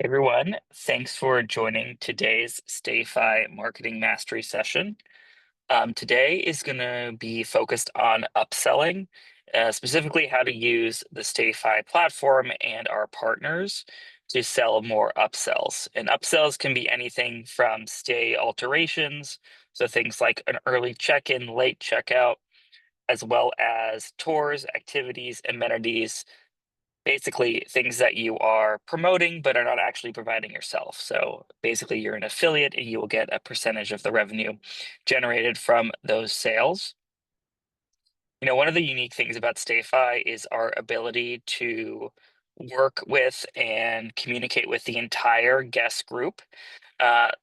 Hey everyone, thanks for joining today's StayFi Marketing Mastery session. Today is going to be focused on upselling, specifically how to use the StayFi platform and our partners to sell more upsells. And upsells can be anything from stay alterations, so things like an early check-in, late checkout, as well as tours, activities, amenities, basically things that you are promoting but are not actually providing yourself. So basically, you're an affiliate and you will get a percentage of the revenue generated from those sales. One of the unique things about StayFi is our ability to work with and communicate with the entire guest group.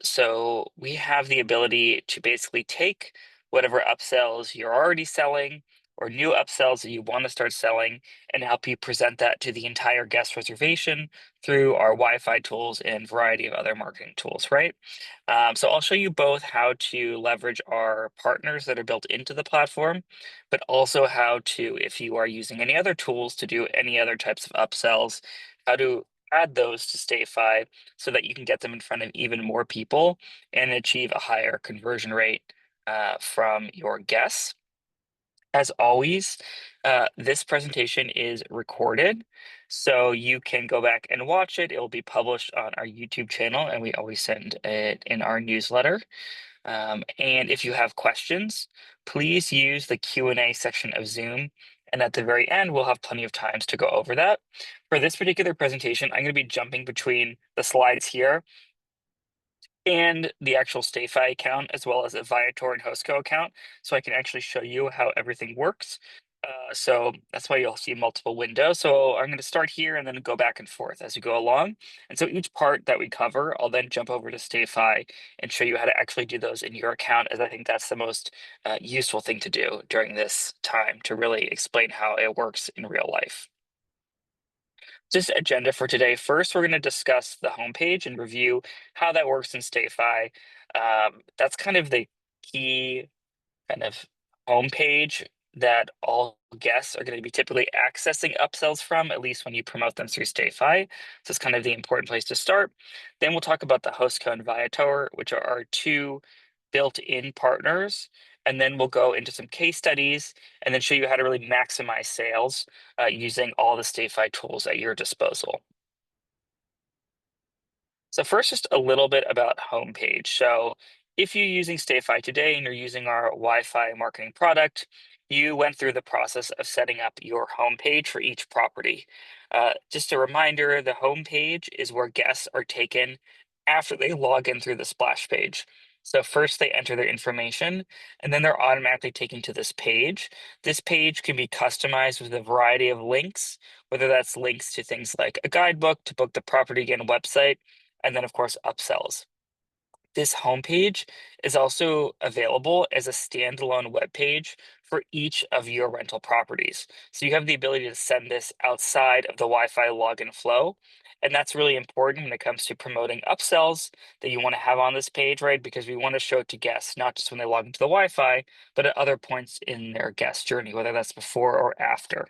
So we have the ability to basically take whatever upsells you're already selling or new upsells that you want to start selling and help you present that to the entire guest reservation through our Wi-Fi tools and variety of other marketing tools, right? So I'll show you both how to leverage our partners that are built into the platform, but also how to, if you are using any other tools to do any other types of upsells, how to add those to StayFi so that you can get them in front of even more people and achieve a higher conversion rate from your guests. As always, this presentation is recorded, so you can go back and watch it. It will be published on our YouTube channel, and we always send it in our newsletter. And if you have questions, please use the Q&A section of Zoom. And at the very end, we'll have plenty of times to go over that. For this particular presentation, I'm going to be jumping between the slides here and the actual StayFi account, as well as a Viator and Hostco account, so I can actually show you how everything works. So that's why you'll see multiple windows. So I'm going to start here and then go back and forth as we go along. And so each part that we cover, I'll then jump over to StayFi and show you how to actually do those in your account, as I think that's the most useful thing to do during this time to really explain how it works in real life. Just agenda for today. First, we're going to discuss the homepage and review how that works in StayFi. That's kind of the key kind of homepage that all guests are going to be typically accessing upsells from, at least when you promote them through StayFi. So it's kind of the important place to start. Then we'll talk about the Hostco and Viator, which are our two built-in partners. And then we'll go into some case studies and then show you how to really maximize sales using all the StayFi tools at your disposal. So first, just a little bit about homepage. So if you're using StayFi today and you're using our Wi-Fi marketing product, you went through the process of setting up your homepage for each property. Just a reminder, the homepage is where guests are taken after they log in through the splash page. So first they enter their information and then they're automatically taken to this page. This page can be customized with a variety of links, whether that's links to things like a guidebook to book the property again website, and then of course upsells. This homepage is also available as a standalone web page for each of your rental properties. So you have the ability to send this outside of the Wi-Fi login flow. And that's really important when it comes to promoting upsells that you want to have on this page, right? Because we want to show it to guests, not just when they log into the Wi-Fi, but at other points in their guest journey, whether that's before or after.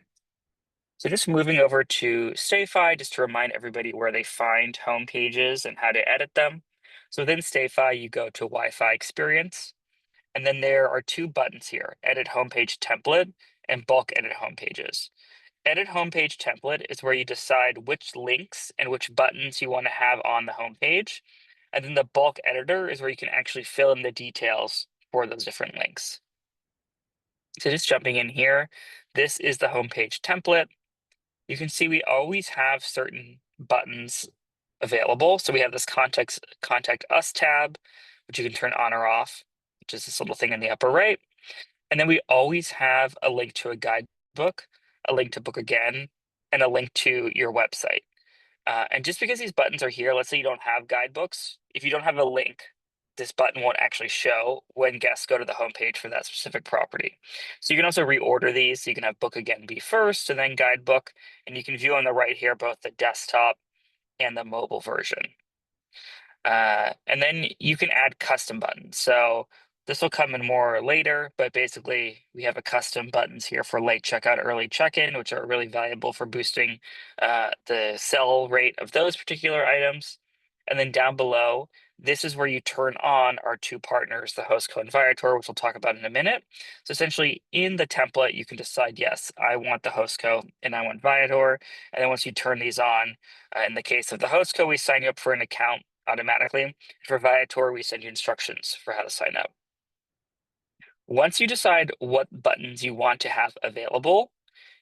So just moving over to StayFi, just to remind everybody where they find home pages and how to edit them. So within StayFi, you go to Wi-Fi Experience, and then there are two buttons here, Edit Homepage Template and Bulk Edit Homepages. Edit Homepage Template is where you decide which links and which buttons you want to have on the homepage. And then the Bulk Editor is where you can actually fill in the details for those different links. So just jumping in here, this is the homepage template. You can see we always have certain buttons available. So we have this contact us tab, which you can turn on or off, which is this little thing in the upper right. And then we always have a link to a guidebook, a link to book again, and a link to your website. And just because these buttons are here, let's say you don't have guidebooks, if you don't have a link, this button won't actually show when guests go to the homepage for that specific property. So you can also reorder these. So you can have book again be first and then guidebook. And you can view on the right here both the desktop and the mobile version. And then you can add custom buttons. So This will come in more later, but basically we have a custom buttons here for late checkout, early check-in, which are really valuable for boosting the sell rate of those particular items. And then down below, this is where you turn on our two partners, the Hostco and Viator, which we'll talk about in a minute. So essentially in the template, you can decide, yes, I want the Hostco and I want Viator. And then once you turn these on, in the case of the Hostco, we sign you up for an account automatically. For Viator, we send you instructions for how to sign up. Once you decide what buttons you want to have available,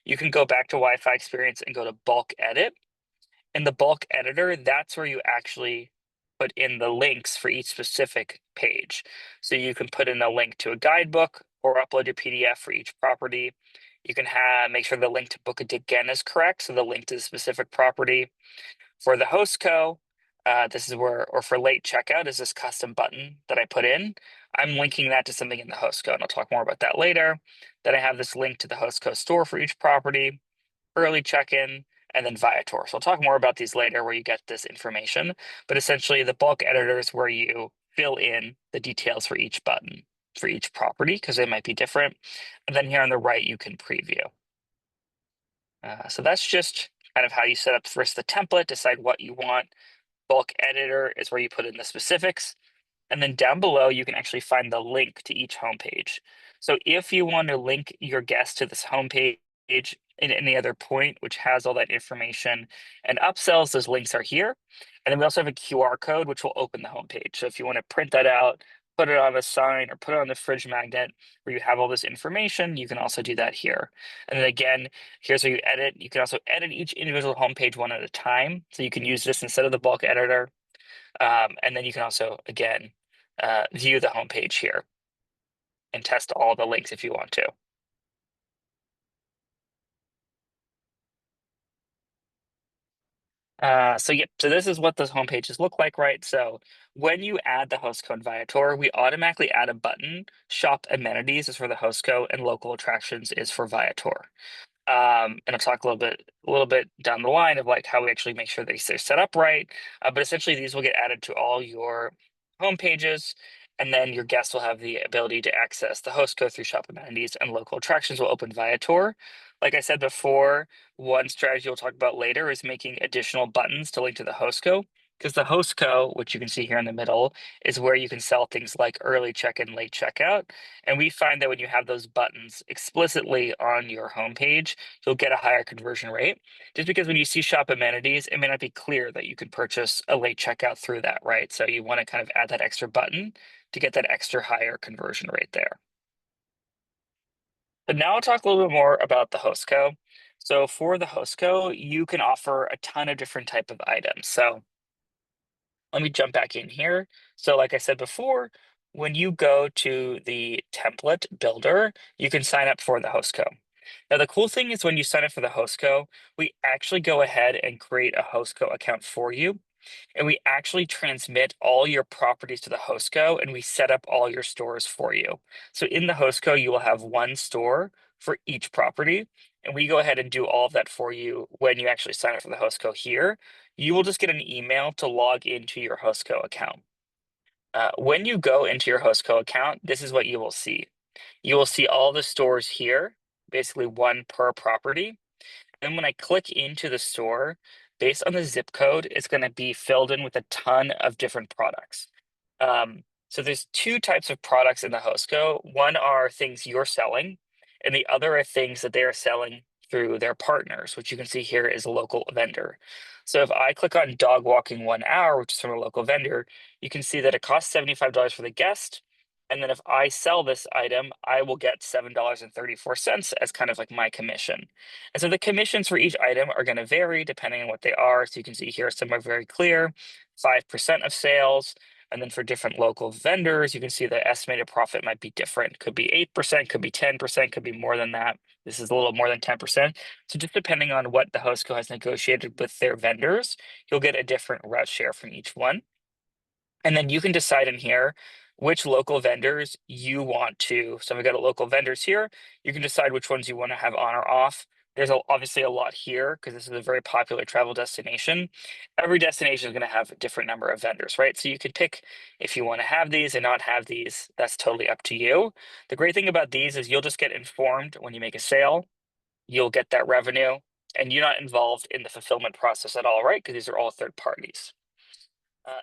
you can go back to Wi-Fi Experience and go to bulk edit. In the bulk editor, that's where you actually put in the links for each specific page. So you can put in a link to a guidebook or upload your PDF for each property. You can make sure the link to book it again is correct. So the link to the specific property. For the Hostco, this is where, or for late checkout is this custom button that I put in. I'm linking that to something in the Hostco, and I'll talk more about that later. Then I have this link to the Hostco store for each property, early check-in, and then Viator. So I'll talk more about these later where you get this information. But essentially, the bulk editor is where you fill in the details for each button, for each property, because they might be different. And then here on the right, you can preview. So that's just kind of how you set up first the template, decide what you want. Bulk editor is where you put in the specifics. And then down below, you can actually find the link to each homepage. So if you want to link your guest to this homepage in any other point, which has all that information and upsells, those links are here. And then we also have a QR code, which will open the homepage. So if you want to print that out, put it on a sign or put it on the fridge magnet where you have all this information, you can also do that here. And then again, here's where you edit. You can also edit each individual homepage one at a time. So you can use this instead of the bulk editor. And then you can also, again, view the homepage here and test all the links if you want to. So this is what those homepages look like, right? So when you add the host code Viator, we automatically add a button. Shop amenities is for the host code, and local attractions is for Viator. And I'll talk a little bit down the line of like how we actually make sure they're set up right. But essentially, these will get added to all your home pages, and then your guests will have the ability to access the host code through shop amenities, and local attractions will open via tour. Like I said before, one strategy we'll talk about later is making additional buttons to link to the host code. Because the host code, which you can see here in the middle, is where you can sell things like early check-in, late checkout. And we find that when you have those buttons explicitly on your homepage, you'll get a higher conversion rate. Just because when you see shop amenities, it may not be clear that you can purchase a late checkout through that, right? So you want to kind of add that extra button to get that extra higher conversion rate there. But now I'll talk a little bit more about the Hostco. So for the Hostco, you can offer a ton of different type of items. So let me jump back in here. So like I said before, when you go to the template builder, you can sign up for the Hostco. Now, the cool thing is when you sign up for the Hostco, we actually go ahead and create a Hostco account for you. And we actually transmit all your properties to the Hostco and we set up all your stores for you. So in the Hostco, you will have one store for each property. And we go ahead and do all of that for you when you actually sign up for the Hostco here. You will just get an email to log into your Hostco account. When you go into your Hostco account, this is what you will see. You will see all the stores here, basically one per property. And when I click into the store, based on the zip code, it's going to be filled in with a ton of different products. So there's two types of products in the Hostco. One are things you're selling, and the other are things that they are selling through their partners, which you can see here is a local vendor. So if I click on dog walking 1 hour, which is from a local vendor, you can see that it costs $75 for the guest. And then if I sell this item, I will get $7.34 as kind of like my commission. And so the commissions for each item are going to vary depending on what they are. So you can see here some are very clear, 5% of sales. And then for different local vendors, you can see the estimated profit might be different. Could be 8%, could be 10%, could be more than that. This is a little more than 10%. So just depending on what the Hostco has negotiated with their vendors, you'll get a different rev share from each one. And then you can decide in here which local vendors you want to. So we got a local vendors here. You can decide which ones you want to have on or off. There's obviously a lot here because this is a very popular travel destination. Every destination is going to have a different number of vendors, right? So you could pick if you want to have these and not have these. That's totally up to you. The great thing about these is you'll just get informed when you make a sale. You'll get that revenue, and you're not involved in the fulfillment process at all, right? Because these are all third parties.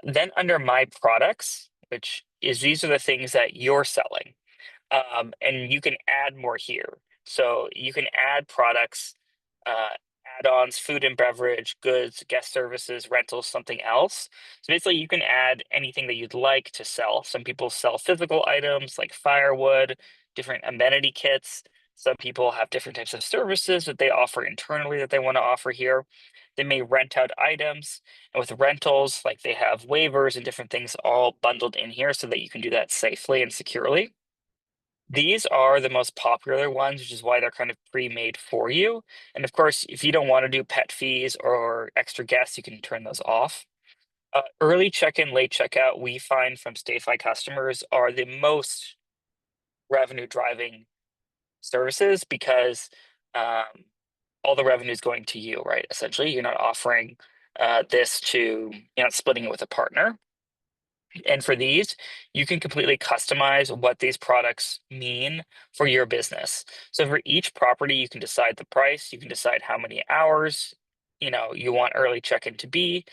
Then under my products, which is these are the things that you're selling. And you can add more here. So you can add products, uh, add-ons, food and beverage, goods, guest services, rentals, something else. So basically, you can add anything that you'd like to sell. Some people sell physical items like firewood, different amenity kits. Some people have different types of services that they offer internally that they want to offer here. They may rent out items, and with rentals, like they have waivers and different things all bundled in here so that you can do that safely and securely. These are the most popular ones, which is why they're kind of pre-made for you. And of course, if you don't want to do pet fees or extra guests, you can turn those off. Early check-in, late checkout, we find from StayFi customers are the most revenue driving services because um, all the revenue is going to you, right? Essentially, you're not offering this to, you're not splitting it with a partner. And for these, you can completely customize what these products mean for your business. So for each property, you can decide the price, you can decide how many hours, you want early check-in to be,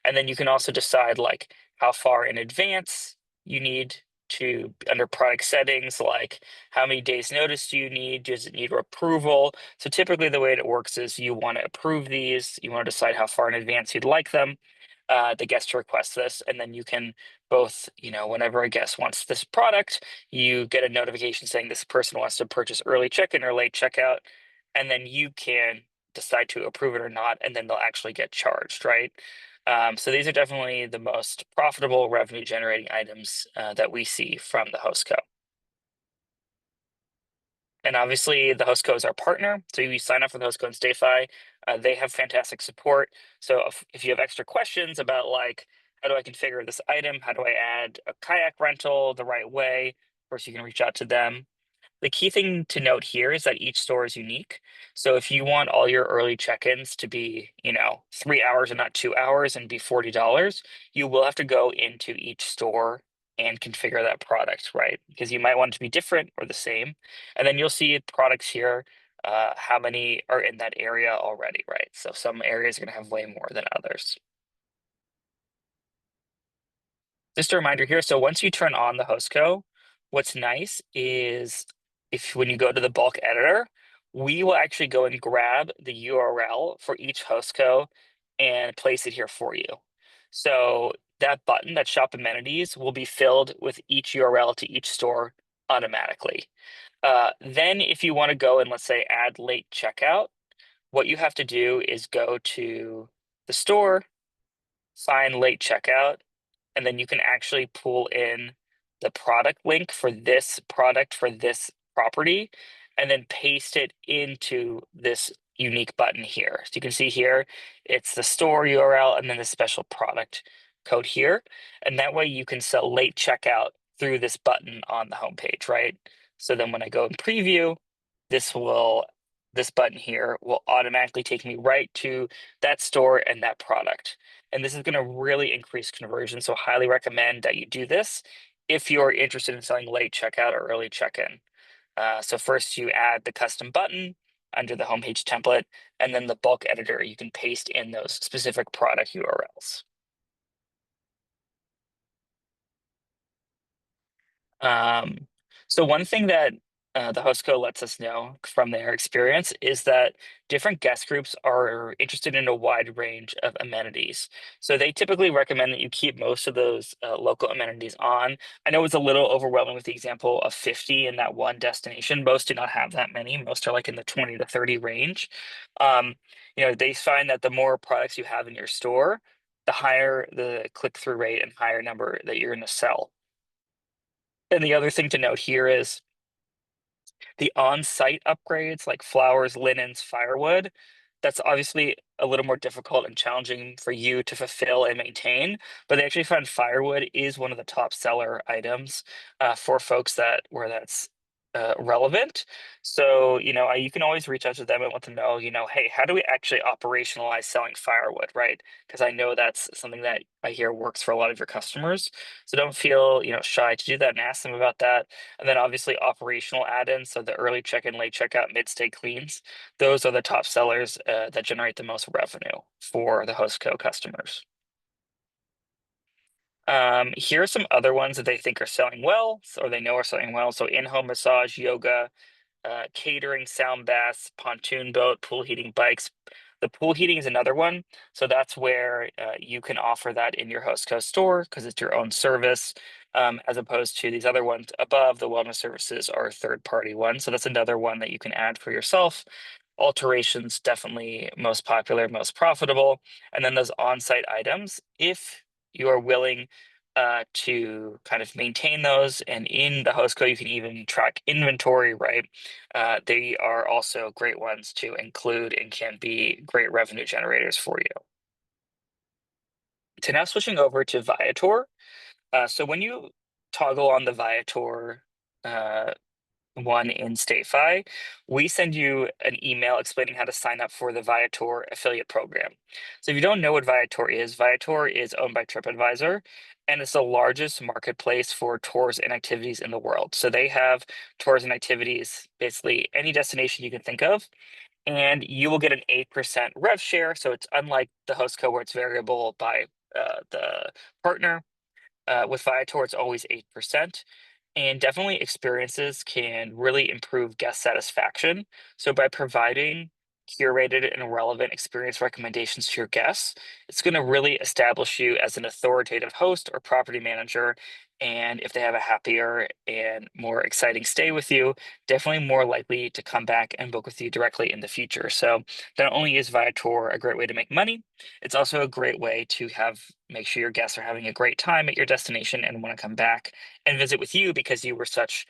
and then you can also decide like how far in advance you need to under product settings, like how many days notice do you need? Does it need approval? So typically the way it works is you want to approve these, you want to decide how far in advance you'd like them. The guest to request this, and then you can both, whenever a guest wants this product, you get a notification saying this person wants to purchase early check-in or late checkout, and then you can decide to approve it or not, and then they'll actually get charged, right? So these are definitely the most profitable revenue generating items that we see from the host co. And obviously, the host co is our partner. So you sign up for the host co and StayFi. They have fantastic support. So if you have extra questions about like, how do I configure this item? How do I add a kayak rental the right way? Of course, you can reach out to them. The key thing to note here is that each store is unique. So if you want all your early check-ins to be, 3 hours and not 2 hours and be $40, you will have to go into each store and configure that product, right? Because you might want it to be different or the same. And then you'll see products here, how many are in that area already, right? So some areas are going to have way more than others. Just a reminder here, so once you turn on the host co, what's nice is if when you go to the bulk editor, we will actually go and grab the URL for each host co and place it here for you. So that button, that shop amenities, will be filled with each URL to each store automatically. Then if you want to go and let's say add late checkout, what you have to do is go to the store, find late checkout, and then you can actually pull in the product link for this product for this property and then paste it into this unique button here. So you can see here, it's the store URL and then the special product code here. And that way you can sell late checkout through this button on the homepage, right? So then when I go and preview, this will this button here will automatically take me right to that store and that product. And this is going to really increase conversion. So highly recommend that you do this if you're interested in selling late checkout or early check-in. So first you add the custom button under the homepage template, and then the bulk editor, you can paste in those specific product URLs. Um, so one thing that the host co lets us know from their experience is that different guest groups are interested in a wide range of amenities. So they typically recommend that you keep most of those local amenities on. I know it's a little overwhelming with the example of 50 in that one destination. Most do not have that many. Most are like in the 20 to 30 range. Um, they find that the more products you have in your store, the higher the click-through rate and higher number that you're going to sell. And the other thing to note here is the on-site upgrades like flowers, linens, firewood. That's obviously a little more difficult and challenging for you to fulfill and maintain, but they actually found firewood is one of the top seller items for folks that where that's relevant. So, you can always reach out to them and let them know, hey, how do we actually operationalize selling firewood, right? Because I know that's something that I hear works for a lot of your customers. So don't feel, shy to do that and ask them about that. And then obviously operational add-ins, so the early check-in, late checkout, mid-stay cleans, those are the top sellers that generate the most revenue for the Hostco customers. Here are some other ones that they think are selling well, or they know are selling well. So in-home massage, yoga, catering, sound baths, pontoon boat, pool heating, bikes. The pool heating is another one. So that's where you can offer that in your Hostco store because it's your own service, as opposed to these other ones above. The wellness services are third-party ones. So that's another one that you can add for yourself. Alterations, definitely most popular, most profitable. And then those on-site items, if you are willing to kind of maintain those, and in the Hostco, you can even track inventory, right? They are also great ones to include and can be great revenue generators for you. So now switching over to Viator. So when you toggle on the Viator uh, one in StateFi, we send you an email explaining how to sign up for the Viator affiliate program. So if you don't know what Viator is owned by TripAdvisor, and it's the largest marketplace for tours and activities in the world. So they have tours and activities, basically any destination you can think of, and you will get an 8% rev share. So it's unlike the Hostco where it's variable by the partner. With Viator, it's always 8%. And definitely experiences can really improve guest satisfaction. So by providing curated and relevant experience recommendations to your guests, it's going to really establish you as an authoritative host or property manager. And if they have a happier and more exciting stay with you, definitely more likely to come back and book with you directly in the future. So not only is Viator a great way to make money, it's also a great way to make sure your guests are having a great time at your destination and want to come back and visit with you because you were such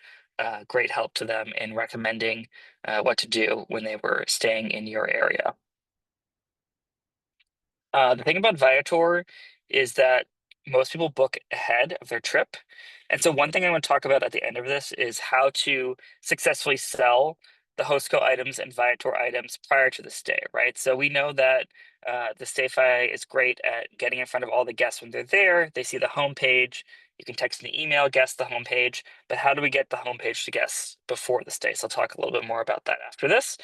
great help to them in recommending what to do when they were staying in your area. The thing about Viator is that most people book ahead of their trip. And so, one thing I want to talk about at the end of this is how to successfully sell the Hostco items and Viator items prior to the stay, right? So, we know that the StayFi is great at getting in front of all the guests when they're there. They see the homepage. You can text and email guests the homepage. But how do we get the homepage to guests before the stay? So, I'll talk a little bit more about that after this.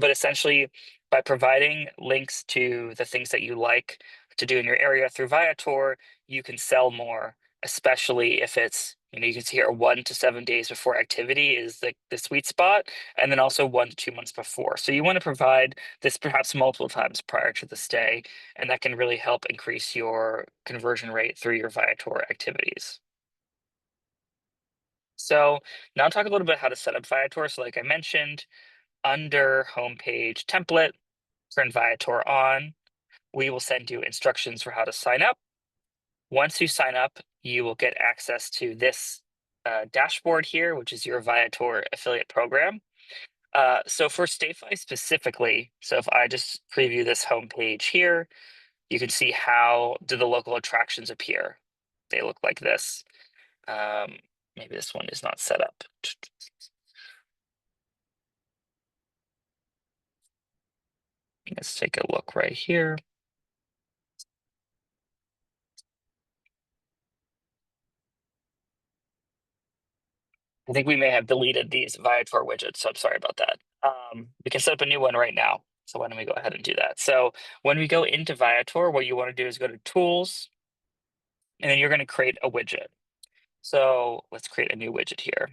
But essentially, by providing links to the things that you like to do in your area through Viator, you can sell more, especially if it's, you can see here 1 to 7 days before activity is the sweet spot, and then also 1 to 2 months before. So you want to provide this perhaps multiple times prior to the stay, and that can really help increase your conversion rate through your Viator activities. So now I'll talk a little bit how to set up Viator. So like I mentioned, under homepage template, turn Viator on. We will send you instructions for how to sign up. Once you sign up, you will get access to this dashboard here, which is your Viator affiliate program. So for StayFi specifically, so if I just preview this homepage here, you can see how do the local attractions appear. They look like this. Um, Maybe this one is not set up. Let's take a look right here. I think we may have deleted these Viator widgets, so I'm sorry about that. We can set up a new one right now. So why don't we go ahead and do that? So when we go into Viator, what you want to do is go to Tools, and then you're going to create a widget. So let's create a new widget here.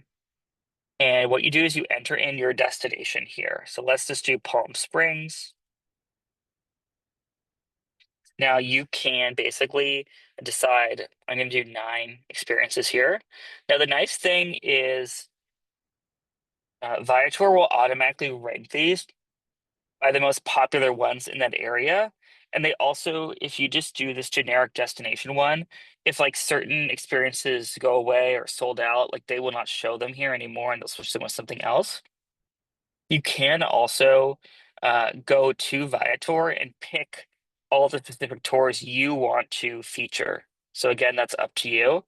And what you do is you enter in your destination here. So let's just do Palm Springs. Now you can basically decide, I'm going to do 9 experiences here. Now the nice thing is Viator will automatically rank these by the most popular ones in that area. And they also, if you just do this generic destination one, if like certain experiences go away or sold out, like they will not show them here anymore and they'll switch them with something else. You can also go to Viator and pick all the specific tours you want to feature. So again, that's up to you.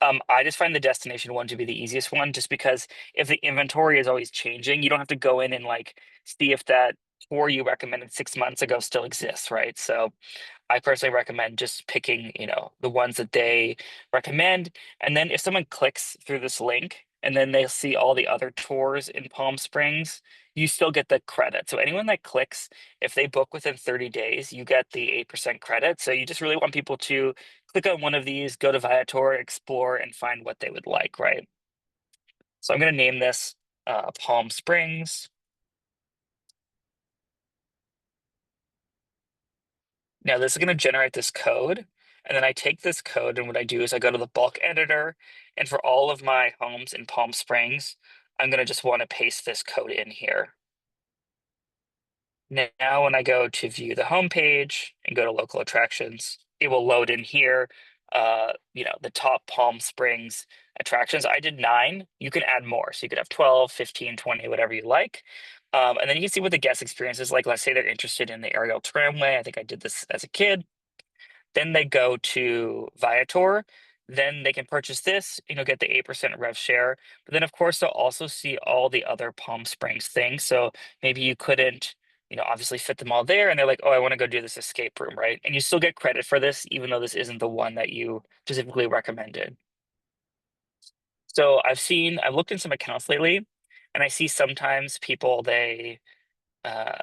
I just find the destination one to be the easiest one, just because if the inventory is always changing, you don't have to go in and like see if that tour you recommended 6 months ago still exists, right? So I personally recommend just picking, the ones that they recommend. And then if someone clicks through this link and then they'll see all the other tours in Palm Springs, you still get the credit. So anyone that clicks, if they book within 30 days, you get the 8% credit. So you just really want people to click on one of these, go to Viator, explore, and find what they would like, right? So I'm going to name this Palm Springs. Now this is going to generate this code. And then I take this code, and what I do is I go to the bulk editor, and for all of my homes in Palm Springs, I'm going to just want to paste this code in here. Now, when I go to view the home page and go to local attractions, it will load in here, the top Palm Springs attractions. I did 9. You can add more. So you could have 12, 15, 20, whatever you like. And then you can see what the guest experience is like. Let's say they're interested in the aerial tramway. I think I did this as a kid. Then they go to Viator. Then they can purchase this, get the 8% rev share. But then, of course, they'll also see all the other Palm Springs things. So maybe you couldn't, obviously fit them all there. And they're like, oh, I want to go do this escape room, right? And you still get credit for this, even though this isn't the one that you specifically recommended. So I've looked in some accounts lately, and I see sometimes people, they uh,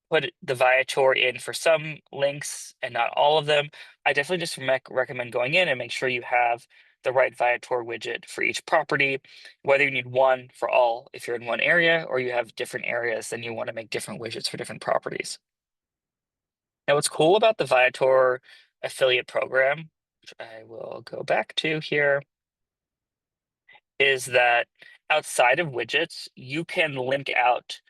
put the Viator in for some links and not all of them. I definitely just recommend going in and make sure you have the right Viator widget for each property, whether you need one for all if you're in one area or you have different areas, then you want to make different widgets for different properties. Now, what's cool about the Viator affiliate program, which I will go back to here, is that outside of widgets, you can link out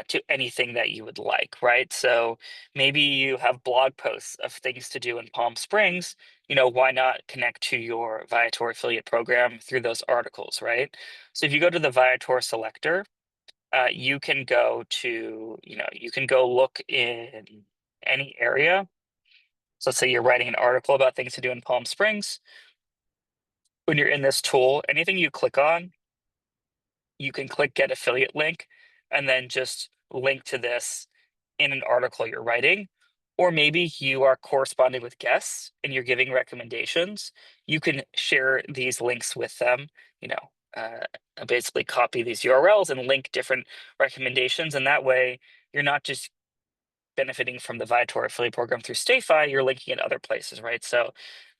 to anything that you would like, right? So maybe you have blog posts of things to do in Palm Springs. Why not connect to your Viator affiliate program through those articles, right? So if you go to the Viator selector, you can go look in any area. So let's say you're writing an article about things to do in Palm Springs. When you're in this tool, anything you click on, you can click get affiliate link and then just link to this in an article you're writing. Or maybe you are corresponding with guests and you're giving recommendations. You can share these links with them, basically copy these URLs and link different recommendations. And that way, you're not just benefiting from the Viator affiliate program through StayFi, you're linking in other places, right? So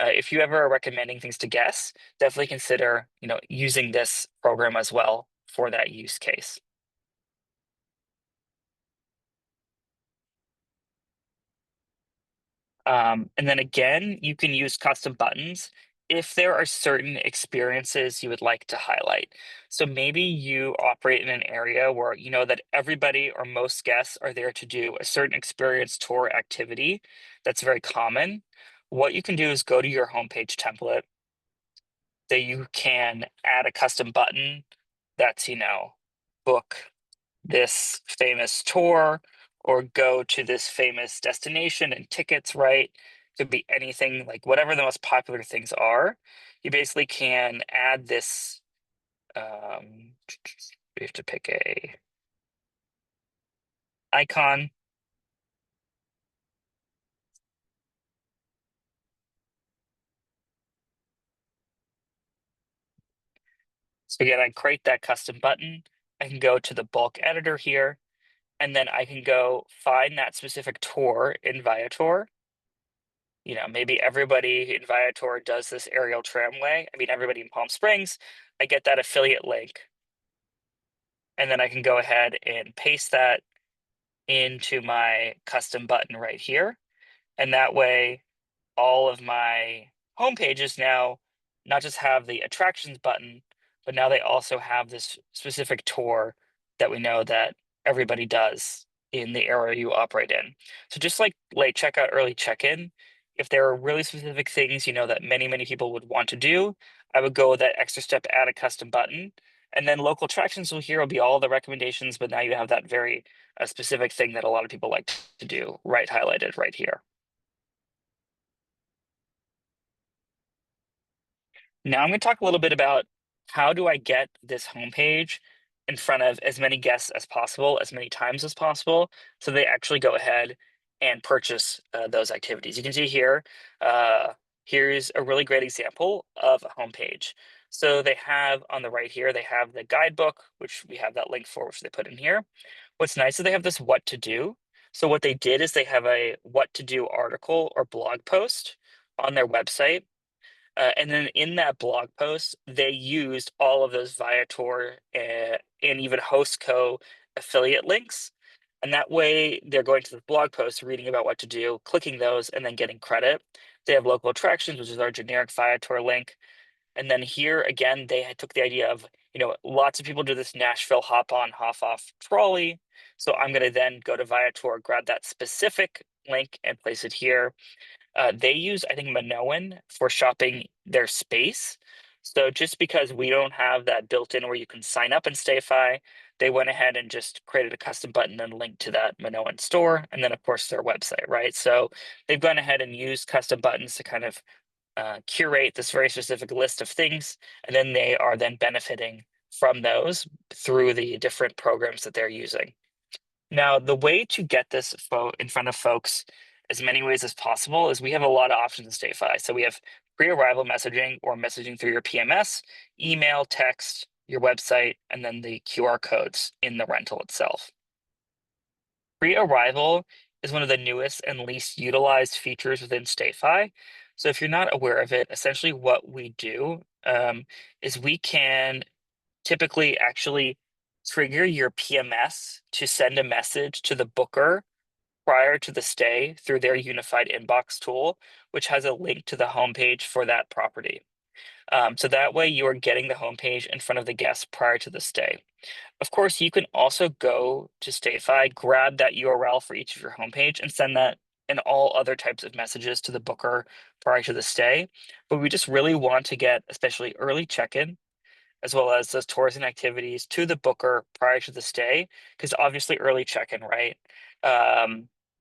if you ever are recommending things to guests, definitely consider, using this program as well for that use case. And then again, you can use custom buttons if there are certain experiences you would like to highlight. So maybe you operate in an area where you know that everybody or most guests are there to do a certain experience tour activity that's very common. What you can do is go to your homepage template that you can add a custom button that's, book this famous tour or go to this famous destination and tickets, right? Could be anything, like whatever the most popular things are. You basically can add this. We have to pick a icon. So again, I create that custom button. I can go to the bulk editor here, and then I can go find that specific tour in Viator. Maybe everybody in Viator does this aerial tramway. I mean, everybody in Palm Springs. I get that affiliate link, and then I can go ahead and paste that into my custom button right here. And that way, all of my home pages now not just have the attractions button, but now they also have this specific tour that we know that everybody does in the area you operate in. So just like late checkout, early check-in, if there are really specific things that many, many people would want to do, I would go that extra step, add a custom button. And then local attractions will be all the recommendations, but now you have that very specific thing that a lot of people like to do, right, highlighted right here. Now I'm going to talk a little bit about how do I get this homepage in front of as many guests as possible, as many times as possible, so they actually go ahead and purchase those activities. You can see here, here's a really great example of a homepage. So they have on the right here, they have the guidebook, which we have that link for, which they put in here. What's nice is they have this what to do. So what they did is they have a what to do article or blog post on their website, and then in that blog post, they used all of those Viator and even HostCo affiliate links. And that way, they're going to the blog post, reading about what to do, clicking those, and then getting credit. They have local attractions, which is our generic Viator link. And then here again, they took the idea of, lots of people do this Nashville hop on, hop off trolley. So I'm going to then go to Viator, grab that specific link, and place it here. They use, I think, Minoan for shopping their space. So just because we don't have that built in where you can sign up in StayFi, they went ahead and just created a custom button and linked to that Minoan store, and then of course their website, right? So they've gone ahead and used custom buttons to kind of curate this very specific list of things, and then they are then benefiting from those through the different programs that they're using. Now, the way to get this in front of folks as many ways as possible is we have a lot of options in StayFi. So we have pre-arrival messaging or messaging through your PMS, email, text, your website, and then the QR codes in the rental itself. Pre-arrival is one of the newest and least utilized features within StayFi. So if you're not aware of it, essentially what we do is we can typically actually trigger your PMS to send a message to the booker prior to the stay through their unified inbox tool, which has a link to the homepage for that property. So that way you are getting the homepage in front of the guests prior to the stay. Of course, you can also go to StayFi, grab that URL for each of your homepage and send that and all other types of messages to the booker prior to the stay. But we just really want to get especially early check-in as well as those tours and activities to the booker prior to the stay, because obviously early check-in, right?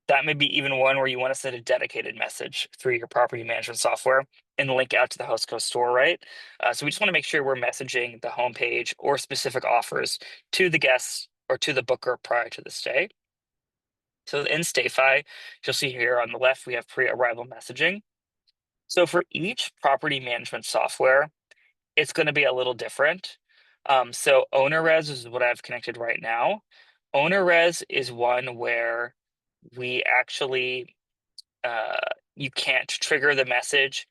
That may be even one where you want to send a dedicated message through your property management software and link out to the HostCo store, right? So we just want to make sure we're messaging the homepage or specific offers to the guests or to the booker prior to the stay. So in StayFi, you'll see here on the left, we have pre-arrival messaging. So for each property management software, it's going to be a little different. So OwnerRez is what I've connected right now. OwnerRez is one where we actually you can't trigger the message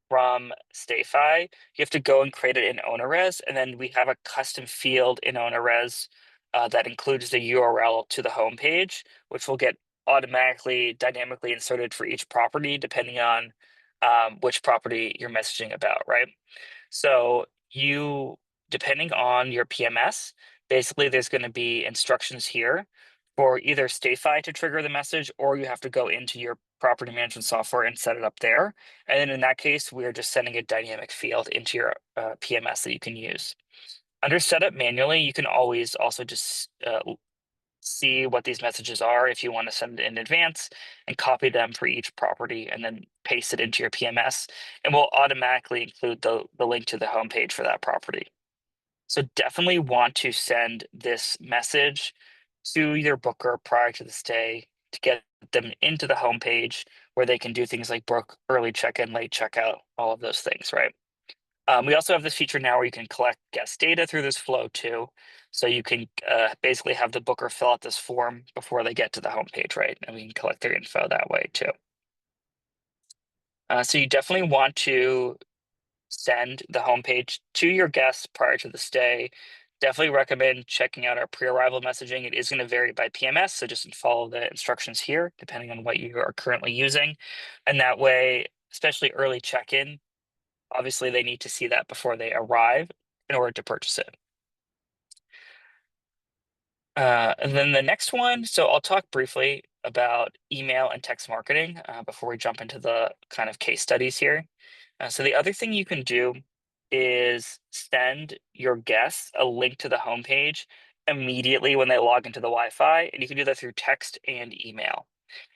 from StayFi. You have to go and create it in OwnerRez, and then we have a custom field in OwnerRez that includes the URL to the homepage, which will get automatically dynamically inserted for each property depending on which property you're messaging about, right? So depending on your PMS, basically there's going to be instructions here for either StayFi to trigger the message, or you have to go into your property management software and set it up there. And then in that case, we're just sending a dynamic field into your PMS that you can use. Under setup manually, you can always also just see what these messages are if you want to send it in advance and copy them for each property and then paste it into your PMS, and we'll automatically include the link to the homepage for that property. So definitely want to send this message to your booker prior to the stay to get them into the homepage where they can do things like book early check-in, late checkout, all of those things, right? We also have this feature now where you can collect guest data through this flow too. So you can basically have the booker fill out this form before they get to the homepage, right? And we can collect their info that way too. So you definitely want to send the homepage to your guests prior to the stay. Definitely recommend checking out our pre-arrival messaging. It is going to vary by PMS, so just follow the instructions here, depending on what you are currently using. And that way, especially early check-in, obviously they need to see that before they arrive in order to purchase it. And then the next one, so I'll talk briefly about email and text marketing before we jump into the kind of case studies here. So the other thing you can do is send your guests a link to the homepage immediately when they log into the Wi-Fi, and you can do that through text and email.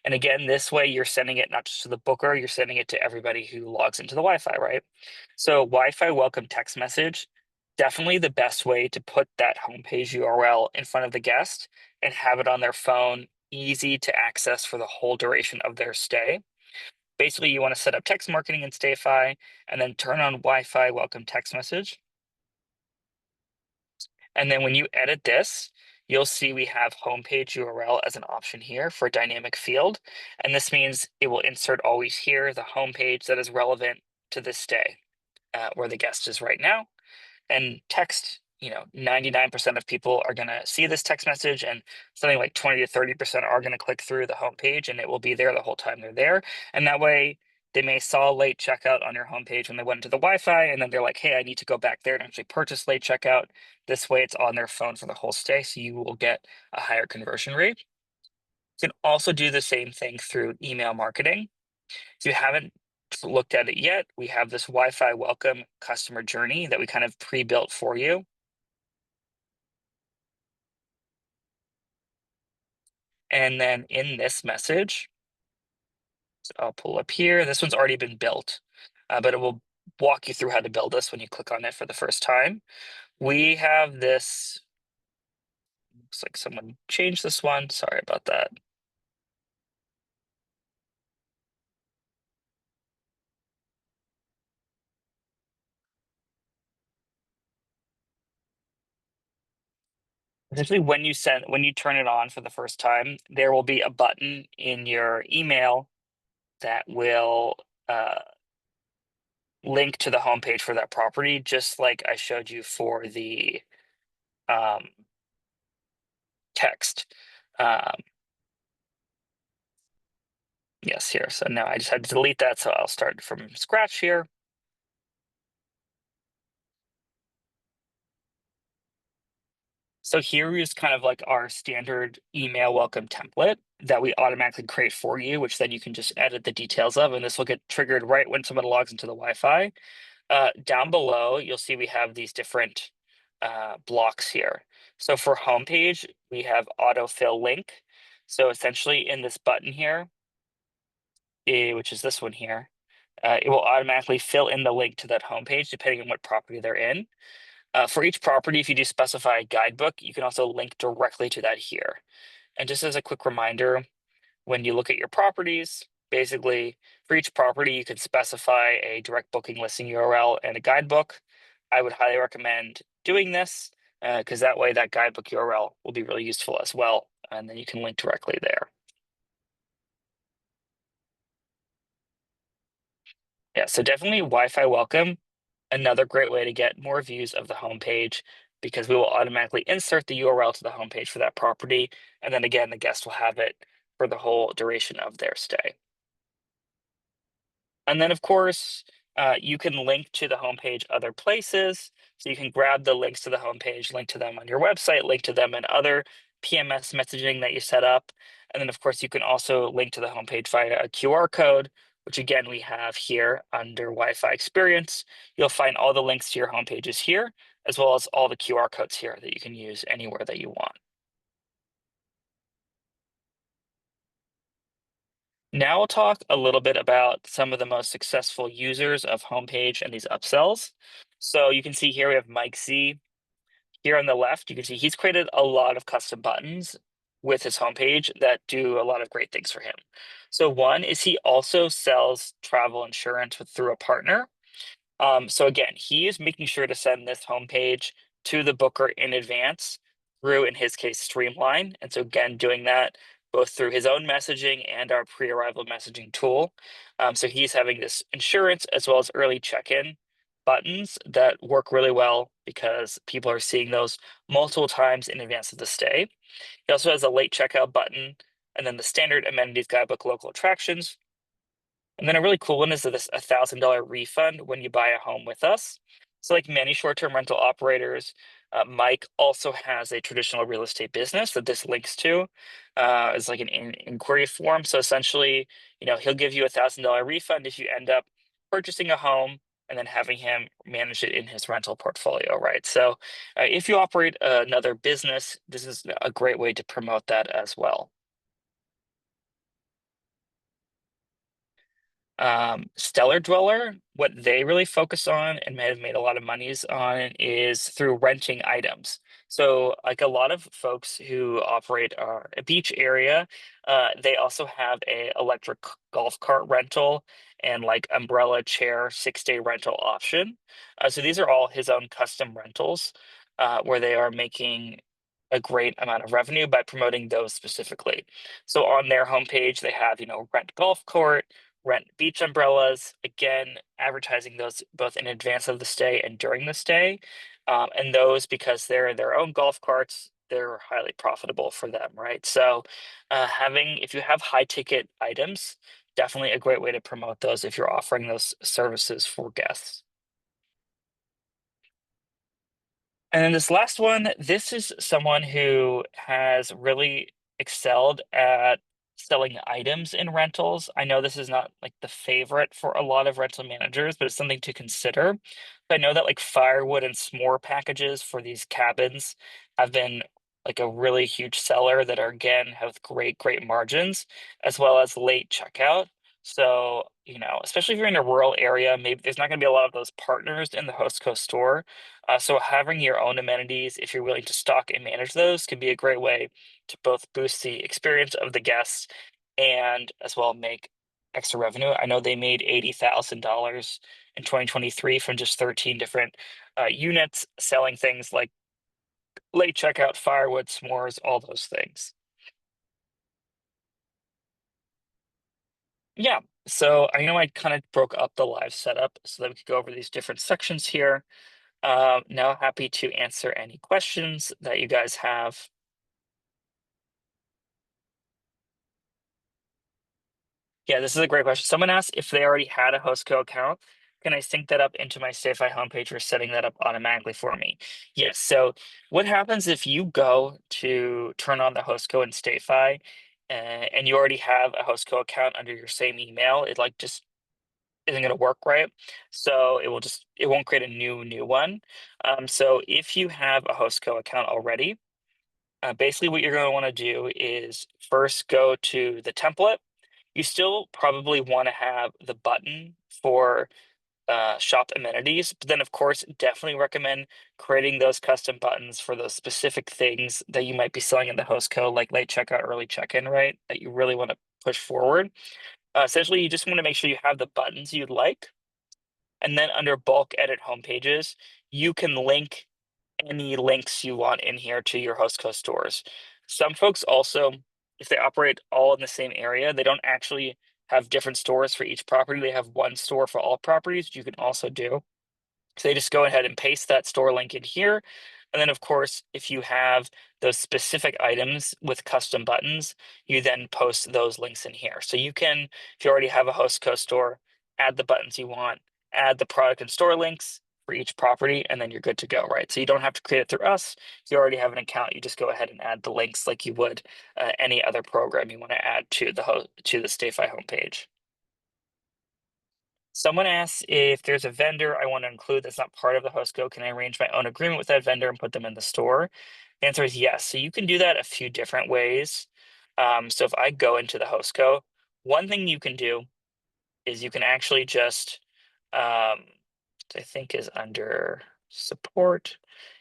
And again, this way you're sending it not just to the booker, you're sending it to everybody who logs into the Wi-Fi, right? So Wi-Fi welcome text message, definitely the best way to put that homepage URL in front of the guest and have it on their phone, easy to access for the whole duration of their stay. Basically, you want to set up text marketing in StayFi and then turn on Wi-Fi welcome text message. And then when you edit this, you'll see we have homepage URL as an option here for a dynamic field. And this means it will insert always here the homepage that is relevant to this stay, where the guest is right now. And text, 99% of people are going to see this text message, and something like 20 to 30% are going to click through the homepage, and it will be there the whole time they're there. And that way, they may saw late checkout on your homepage when they went into the Wi-Fi, and then they're like, hey, I need to go back there and actually purchase late checkout. This way, it's on their phone for the whole stay, so you will get a higher conversion rate. You can also do the same thing through email marketing. If you haven't looked at it yet, we have this Wi-Fi welcome customer journey that we kind of pre-built for you. And then in this message, so I'll pull up here. This one's already been built, but it will walk you through how to build this when you click on it for the first time. We have this, looks like someone changed this one. Sorry about that. Essentially, when you turn it on for the first time, there will be a button in your email that will link to the homepage for that property, just like I showed you for the um, text. Um, yes, here. So now I just had to delete that. So I'll start from scratch here. So here is kind of like our standard email welcome template that we automatically create for you, which then you can just edit the details of, and this will get triggered right when someone logs into the Wi-Fi. Down below, you'll see we have these different blocks here. So for homepage, we have autofill link. So essentially in this button here, which is this one here, it will automatically fill in the link to that homepage depending on what property they're in. For each property, if you do specify a guidebook, you can also link directly to that here. And just as a quick reminder, when you look at your properties, basically for each property, you can specify a direct booking listing URL and a guidebook. I would highly recommend doing this because that way that guidebook URL will be really useful as well. And then you can link directly there. Yeah, so definitely Wi-Fi welcome. Another great way to get more views of the homepage because we will automatically insert the URL to the homepage for that property. And then again, the guest will have it for the whole duration of their stay. And then, of course, you can link to the homepage other places. So you can grab the links to the homepage, link to them on your website, link to them in other PMS messaging that you set up. And then, of course, you can also link to the homepage via a QR code, which again, we have here under Wi-Fi experience. You'll find all the links to your homepages here, as well as all the QR codes here that you can use anywhere that you want. Now we'll talk a little bit about some of the most successful users of homepage and these upsells. So you can see here we have Mike Z. Here on the left, you can see he's created a lot of custom buttons with his homepage that do a lot of great things for him. So one is he also sells travel insurance through a partner. So again, he is making sure to send this homepage to the booker in advance through, in his case, Streamline. And so again, doing that both through his own messaging and our pre-arrival messaging tool. So he's having this insurance as well as early check-in buttons that work really well because people are seeing those multiple times in advance of the stay. He also has a late checkout button and then the standard amenities guidebook local attractions, and then a really cool one is this $1,000 refund when you buy a home with us. So like many short-term rental operators, Mike also has a traditional real estate business that this links to as like an inquiry form. So essentially, he'll give you $1,000 refund if you end up purchasing a home and then having him manage it in his rental portfolio, right? So if you operate another business, this is a great way to promote that as well. Stellar Dweller, what they really focus on and may have made a lot of monies on is through renting items. So, like a lot of folks who operate a beach area, they also have a electric golf cart rental and like umbrella chair 6-day rental option. So these are all his own custom rentals, where they are making a great amount of revenue by promoting those specifically. So on their homepage, they have, rent golf court, rent beach umbrellas, again, advertising those both in advance of the stay and during the stay. And those, because they're their own golf carts, they're highly profitable for them, right? So, if you have high ticket items, definitely a great way to promote those if you're offering those services for guests. And then this last one, this is someone who has really excelled at selling items in rentals. I know this is not like the favorite for a lot of rental managers, but it's something to consider. I know that like firewood and s'more packages for these cabins have been like a really huge seller that are again have great margins, as well as late checkout. So, especially if you're in a rural area, maybe there's not going to be a lot of those partners in the host co store, so having your own amenities, if you're willing to stock and manage those, can be a great way to both boost the experience of the guests and as well make extra revenue. I know they made $80,000 in 2023 from just 13 different units selling things like late checkout, firewood, s'mores, all those things. Yeah. So I know I kind of broke up the live setup so that we could go over these different sections here. Now happy to answer any questions that you guys have. Yeah, this is a great question. Someone asked if they already had a Hostco account. Can I sync that up into my SafeFi homepage for setting that up automatically for me? Yes. So what happens if you go to turn on the Hostco in SafeFi, and you already have a Hostco account under your same email? It like just isn't going to work right. So it won't create a new one. So if you have a Hostco account already, basically what you're going to want to do is first go to the template. You still probably want to have the button for shop amenities, but then of course, definitely recommend creating those custom buttons for those specific things that you might be selling in the host code, like late checkout, early check-in, right? That you really want to push forward. Essentially, you just want to make sure you have the buttons you'd like, and then under bulk edit homepages, you can link any links you want in here to your host co stores. Some folks also, if they operate all in the same area, they don't actually have different stores for each property. They have one store for all properties, which you can also do. So they just go ahead and paste that store link in here. And then, of course, if you have those specific items with custom buttons, you then post those links in here. So you can, if you already have a host co store, add the buttons you want, add the product and store links for each property, and then you're good to go, right? So you don't have to create it through us. If you already have an account, you just go ahead and add the links like you would any other program you want to add to the StayFi homepage. Someone asks if there's a vendor I want to include that's not part of the host code, can I arrange my own agreement with that vendor and put them in the store? The answer is yes. So you can do that a few different ways. So if I go into the host code, one thing you can do is you can actually just, I think is under support,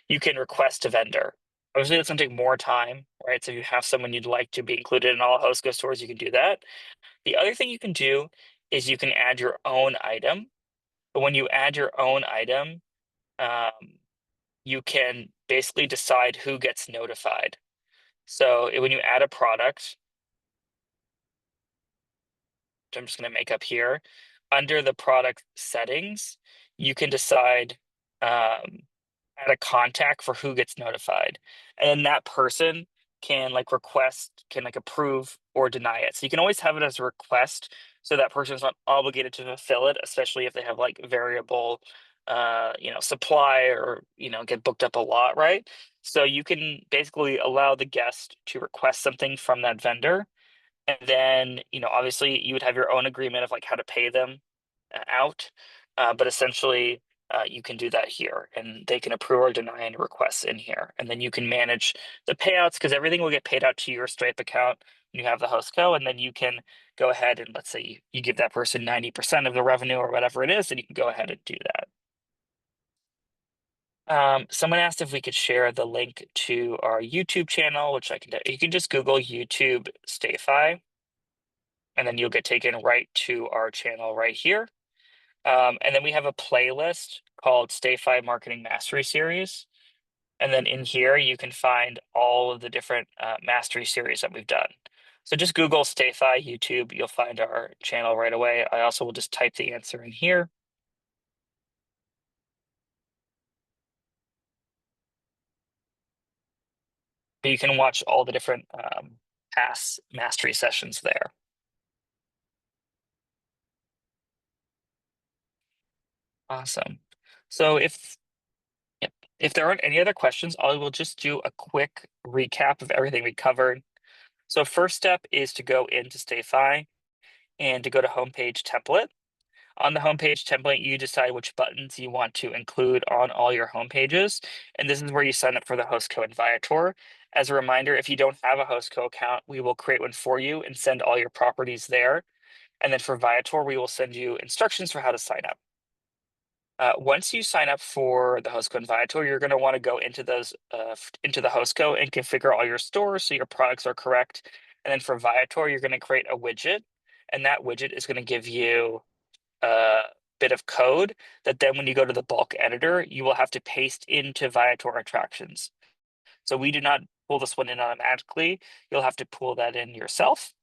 you can request a vendor. Obviously, that's going to take more time, right? So if you have someone you'd like to be included in all host code stores, you can do that. The other thing you can do is you can add your own item. But when you add your own item, um, you can basically decide who gets notified. So when you add a product, which I'm just going to make up here, under the product settings, you can decide add a contact for who gets notified. And then that person can like can like approve or deny it. So you can always have it as a request so that person is not obligated to fulfill it, especially if they have like variable supply or get booked up a lot, right? So you can basically allow the guest to request something from that vendor, and then obviously you would have your own agreement of like how to pay them out, but essentially you can do that here, and they can approve or deny any requests in here. And then you can manage the payouts because everything will get paid out to your Stripe account when you have the host co. And then you can go ahead and let's say you give that person 90% of the revenue or whatever it is, and you can go ahead and do that. Someone asked if we could share the link to our YouTube channel, which I can do. You can just Google YouTube StayFi, and then you'll get taken right to our channel right here. And then we have a playlist called StayFi Marketing Mastery Series. And then in here, you can find all of the different mastery series that we've done. So just Google StayFi YouTube, you'll find our channel right away. I also will just type the answer in here. But you can watch all the different past mastery sessions there. Awesome. So yep, if there aren't any other questions, I will just do a quick recap of everything we covered. So first step is to go into StayFi and to go to homepage template. On the homepage template, you decide which buttons you want to include on all your homepages. And this is where you sign up for the Hostco and Viator. As a reminder, if you don't have a Hostco account, we will create one for you and send all your properties there. And then for Viator, we will send you instructions for how to sign up. Once you sign up for the Hostco and Viator, you're going to want to go into those into the Hostco and configure all your stores so your products are correct. And then for Viator, you're going to create a widget, and that widget is going to give you a bit of code that then when you go to the bulk editor, you will have to paste into Viator attractions. So we do not pull this one in automatically. You'll have to pull that in yourself.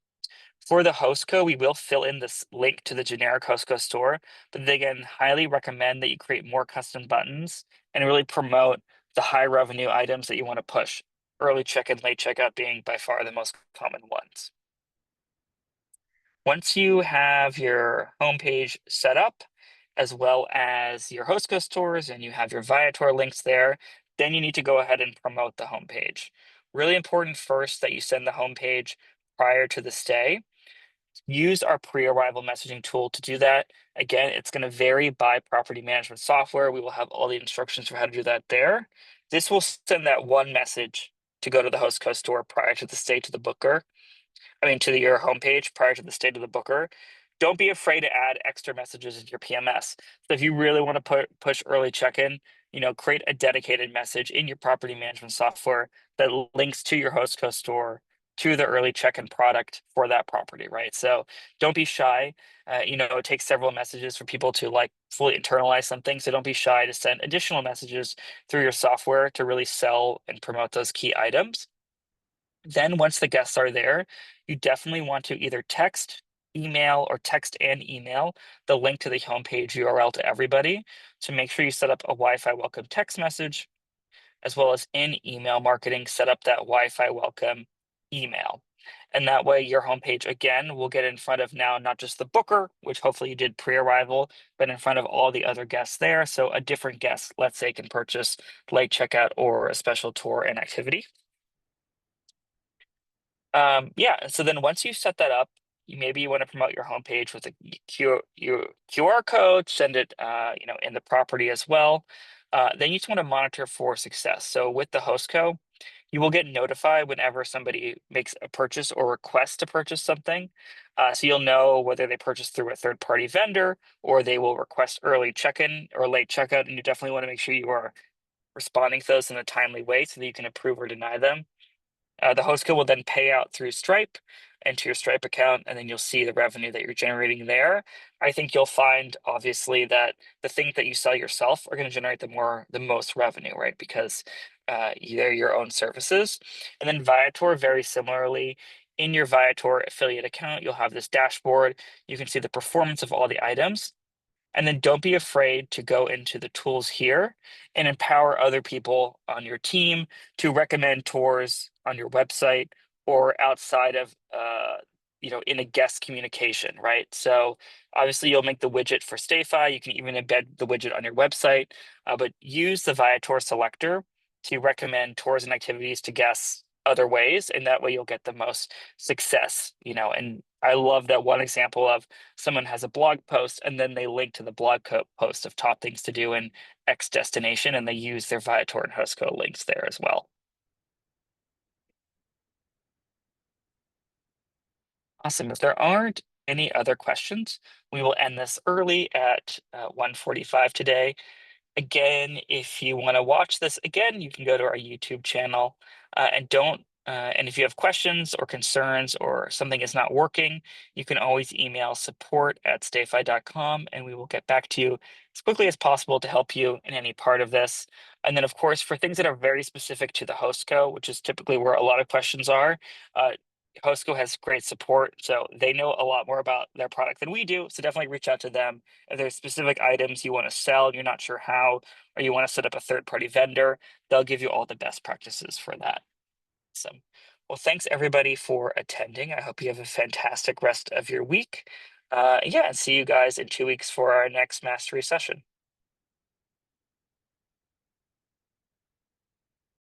For the Hostco, we will fill in this link to the generic Hostco store, but again, highly recommend that you create more custom buttons and really promote the high revenue items that you want to push. Early check-in, late checkout being by far the most common ones. Once you have your homepage set up, as well as your Hostco stores, and you have your Viator links there, then you need to go ahead and promote the homepage. Really important first that you send the homepage prior to the stay. Use our pre-arrival messaging tool to do that. Again, it's going to vary by property management software. We will have all the instructions for how to do that there. This will send that one message to go to the Hostco store prior to the stay to the booker. To your homepage prior to the state of the booker. Don't be afraid to add extra messages in your PMS. So if you really want to push early check-in, create a dedicated message in your property management software that links to your Hostco store to the early check-in product for that property, right? So don't be shy. It takes several messages for people to like fully internalize something. So don't be shy to send additional messages through your software to really sell and promote those key items. Then once the guests are there, you definitely want to either text, email, or text and email the link to the homepage URL to everybody to make sure you set up a Wi-Fi welcome text message, as well as in email marketing, set up that Wi-Fi welcome email. And that way your homepage, again, will get in front of now not just the booker, which hopefully you did pre-arrival, but in front of all the other guests there. So a different guest, let's say, can purchase late checkout or a special tour and activity. Yeah, so then once you set that up, you want to promote your homepage with a QR code, send it, in the property as well. Then you just want to monitor for success. So with the Hostco, you will get notified whenever somebody makes a purchase or request to purchase something. So you'll know whether they purchase through a third-party vendor or they will request early check-in or late checkout, and you definitely want to make sure you are responding to those in a timely way so that you can approve or deny them. The Hostco will then pay out through Stripe into your Stripe account, and then you'll see the revenue that you're generating there. I think you'll find, obviously, that the things that you sell yourself are going to generate the most revenue, right? Because they're your own services. And then Viator, very similarly, in your Viator affiliate account, you'll have this dashboard. You can see the performance of all the items. And then don't be afraid to go into the tools here and empower other people on your team to recommend tours on your website or outside of, in a guest communication, right? So obviously you'll make the widget for StayFi. You can even embed the widget on your website, but use the Viator selector to recommend tours and activities to guests other ways. And that way you'll get the most success, and I love that one example of someone has a blog post and then they link to the post of top things to do in X destination, and they use their Viator and Hostco links there as well. Awesome. If there aren't any other questions, we will end this early at 1:45 today. Again, if you want to watch this again, you can go to our YouTube channel, and if you have questions or concerns or something is not working, you can always email support@stayfi.com and we will get back to you as quickly as possible to help you in any part of this. And then, of course, for things that are very specific to the Hostco, which is typically where a lot of questions are, uh, Hostco has great support, so they know a lot more about their product than we do. So definitely reach out to them if there's specific items you want to sell and you're not sure how, or you want to set up a third-party vendor, they'll give you all the best practices for that. So, well, thanks everybody for attending. I hope you have a fantastic rest of your week. Yeah, and see you guys in 2 weeks for our next mastery session.